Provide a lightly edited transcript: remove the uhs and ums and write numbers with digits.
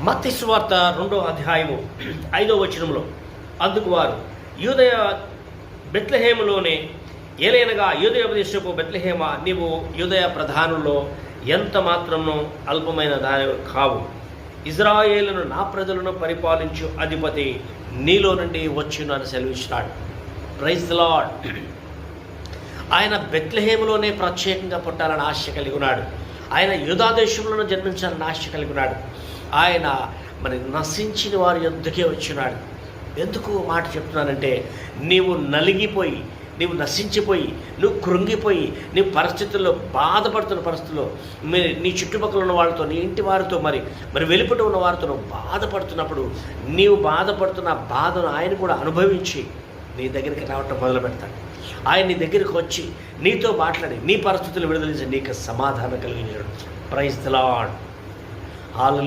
మత్తయి సువార్త 2వ అధ్యాయము 5వ వచనంలో, అందుకు వారు యూదయ బెత్లెహేములోనే ఏలైనగా యూదయ దేశపు బెత్లెహేమ, నీవు యూదయ ప్రధానుల్లో ఎంత మాత్రము అల్పమైన దాని కావు. ఇజ్రాయేలును నా ప్రజలను పరిపాలించు అధిపతి నీలో నుండి వచ్చును అని సెలవిచ్చినాడు. Praise the lord. ఆయన బెత్లెహేములోనే ప్రత్యేకంగా పుట్టాలని ఆశ కలిగి ఉన్నాడు. ఆయన యూదా దేశంలోనే జన్మించాలని ఆశ కలిగి ఉన్నాడు. ఆయన మరి నశించిన వారి యొద్దకే వచ్చినాడు. ఎందుకు మాట చెప్తున్నానంటే, నీవు నలిగిపోయి, నీవు నశించిపోయి, నువ్వు కృంగిపోయి, నీ పరిస్థితుల్లో బాధపడుతున్న పరిస్థితుల్లో నీ చుట్టుపక్కల ఉన్న వాళ్ళతో, నీ ఇంటి వారితో, మరి వెలుపట ఉన్న వారితో నువ్వు బాధపడుతున్నప్పుడు, నీవు బాధపడుతున్న బాధను ఆయన కూడా అనుభవించి నీ దగ్గరికి రావటం మొదలు పెడతాడు. ఆయన నీ దగ్గరికి వచ్చి నీతో మాట్లాడి నీ పరిస్థితులు విడుదల చేసి నీకు సమాధానం కలిగించాడు. Praise the lord. హల్లెలూయా.